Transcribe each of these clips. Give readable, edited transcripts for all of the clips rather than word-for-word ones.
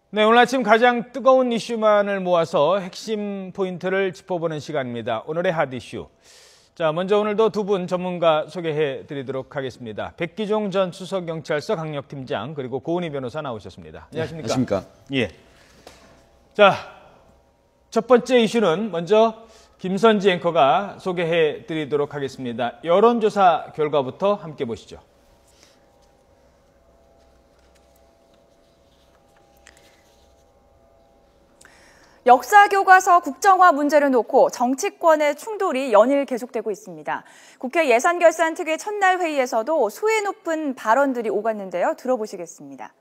네, 오늘 아침 가장 뜨거운 이슈만을 모아서 핵심 포인트를 짚어보는 시간입니다. 오늘의 핫 이슈. 자, 먼저 오늘도 두 분 전문가 소개해 드리도록 하겠습니다. 백기종 전 수서경찰서 강력팀장 그리고 고은희 변호사 나오셨습니다. 안녕하십니까? 안녕하십니까? 예. 자, 첫 번째 이슈는 먼저 김선지 앵커가 소개해 드리도록 하겠습니다. 여론조사 결과부터 함께 보시죠. 역사교과서 국정화 문제를 놓고 정치권의 충돌이 연일 계속되고 있습니다. 국회 예산결산특위 첫날 회의에서도 수위 높은 발언들이 오갔는데요. 들어보시겠습니다.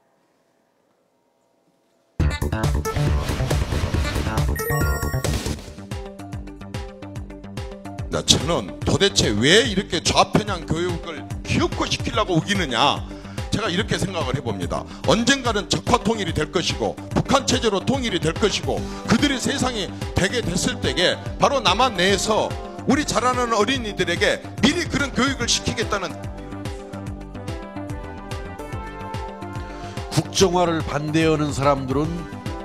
저는 도대체 왜 이렇게 좌편향 교육을 기업화시키려고 우기느냐, 제가 이렇게 생각을 해봅니다. 언젠가는 적화 통일이 될 것이고 북한 체제로 통일이 될 것이고 그들의 세상이 되게 됐을 때에 바로 남한 내에서 우리 자라는 어린이들에게 미리 그런 교육을 시키겠다는, 국정화를 반대하는 사람들은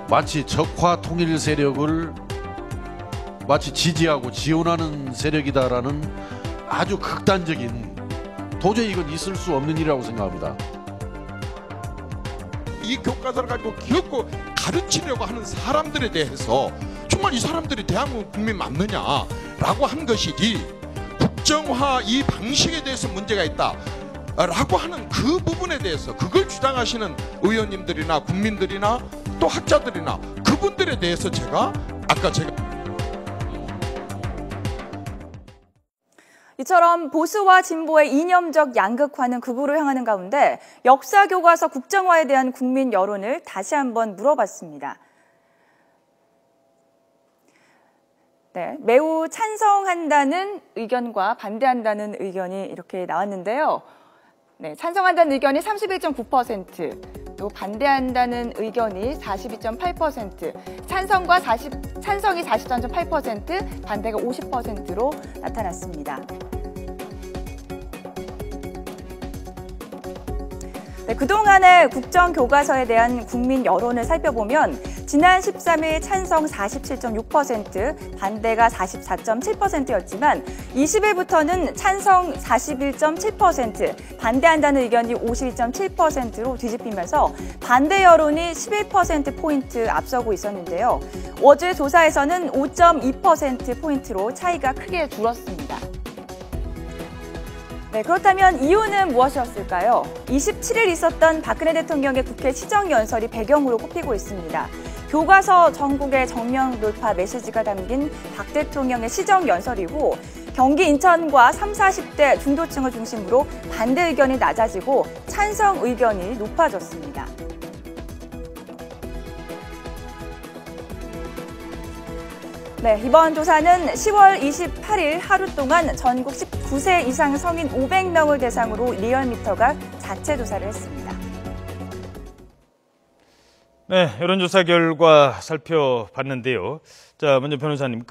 마치 적화 통일 세력을 마치 지지하고 지원하는 세력이다라는 아주 극단적인, 도저히 이건 있을 수 없는 일이라고 생각합니다. 이 교과서를 가지고 기업고 가르치려고 하는 사람들에 대해서 정말 이 사람들이 대한민국 국민 맞느냐라고 한 것이지, 국정화 이 방식에 대해서 문제가 있다 라고 하는 그 부분에 대해서 그걸 주장하시는 의원님들이나 국민들이나 또 학자들이나 그분들에 대해서 제가 이처럼 보수와 진보의 이념적 양극화는 극으로 향하는 가운데 역사교과서 국정화에 대한 국민 여론을 다시 한번 물어봤습니다. 네, 매우 찬성한다는 의견과 반대한다는 의견이 이렇게 나왔는데요. 네, 찬성한다는 의견이 31.9%, 또 반대한다는 의견이 42.8%, 찬성이 43.8%, 반대가 50%로 나타났습니다. 네, 그동안의 국정교과서에 대한 국민 여론을 살펴보면 지난 13일 찬성 47.6%, 반대가 44.7%였지만 20일부터는 찬성 41.7%, 반대한다는 의견이 52.7%로 뒤집히면서 반대 여론이 11%포인트 앞서고 있었는데요. 어제 조사에서는 5.2%포인트로 차이가 크게 줄었습니다. 네, 그렇다면 이유는 무엇이었을까요? 27일 있었던 박근혜 대통령의 국회 시정연설이 배경으로 꼽히고 있습니다. 교과서 전국의 정면 돌파 메시지가 담긴 박 대통령의 시정연설이고, 경기 인천과 30, 40대 중도층을 중심으로 반대 의견이 낮아지고 찬성 의견이 높아졌습니다. 네, 이번 조사는 10월 28일 하루 동안 전국 19세 이상 성인 500명을 대상으로 리얼미터가 자체 조사를 했습니다. 네, 여론조사 결과 살펴봤는데요. 자, 먼저 변호사님,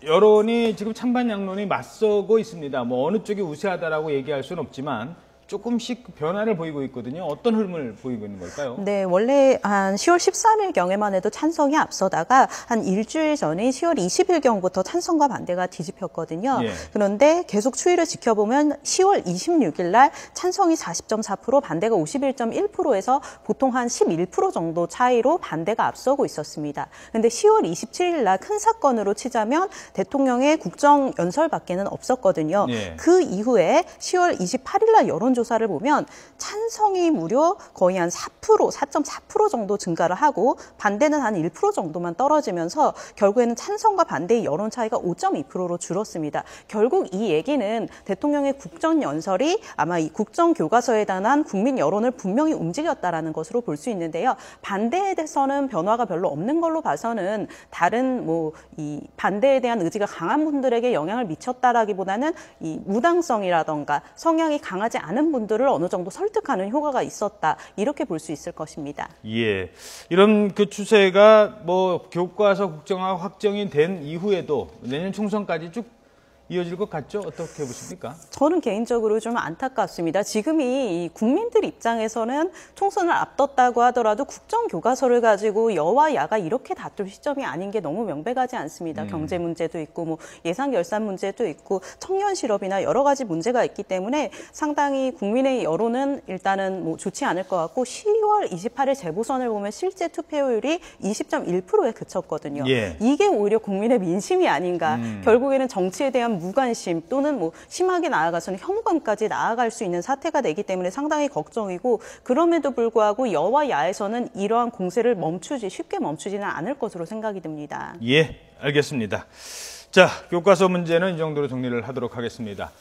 여론이 지금 찬반 양론이 맞서고 있습니다. 뭐 어느 쪽이 우세하다라고 얘기할 수는 없지만 조금씩 변화를 보이고 있거든요. 어떤 흐름을 보이고 있는 걸까요? 네, 원래 한 10월 13일경에만 해도 찬성이 앞서다가 한 일주일 전인 10월 20일경부터 찬성과 반대가 뒤집혔거든요. 예. 그런데 계속 추이를 지켜보면 10월 26일 날 찬성이 40.4%, 반대가 51.1%에서 보통 한 11% 정도 차이로 반대가 앞서고 있었습니다. 그런데 10월 27일 날 큰 사건으로 치자면 대통령의 국정연설밖에는 없었거든요. 예. 그 이후에 10월 28일 날 여론조사를 보면 찬성이 무려 거의 한 4.4% 정도 증가를 하고 반대는 한 1% 정도만 떨어지면서 결국에는 찬성과 반대의 여론 차이가 5.2%로 줄었습니다. 결국 이 얘기는 대통령의 국정연설이 아마 이 국정교과서에 대한 국민 여론을 분명히 움직였다라는 것으로 볼 수 있는데요. 반대에 대해서는 변화가 별로 없는 걸로 봐서는 다른 이 반대에 대한 의지가 강한 분들에게 영향을 미쳤다라기보다는 이 무당성이라던가 성향이 강하지 않은 분들을 어느 정도 설득하는 효과가 있었다, 이렇게 볼 수 있을 것입니다. 예, 이런 그 추세가 뭐 교과서 국정화 확정이 된 이후에도 내년 총선까지 쭉 이어질 것 같죠? 어떻게 보십니까? 저는 개인적으로 좀 안타깝습니다. 지금이 이 국민들 입장에서는 총선을 앞뒀다고 하더라도 국정교과서를 가지고 여와 야가 이렇게 다툴 시점이 아닌 게 너무 명백하지 않습니다. 경제 문제도 있고 뭐 예산 결산 문제도 있고 청년 실업이나 여러 가지 문제가 있기 때문에 상당히 국민의 여론은 일단은 뭐 좋지 않을 것 같고 10월 28일 재보선을 보면 실제 투표율이 20.1%에 그쳤거든요. 예. 이게 오히려 국민의 민심이 아닌가. 결국에는 정치에 대한 무관심 또는 뭐 심하게 나아가서는 혐오감까지 나아갈 수 있는 사태가 되기 때문에 상당히 걱정이고 그럼에도 불구하고 여와 야에서는 이러한 공세를 쉽게 멈추지는 않을 것으로 생각이 듭니다. 예, 알겠습니다. 자, 교과서 문제는 이 정도로 정리를 하도록 하겠습니다.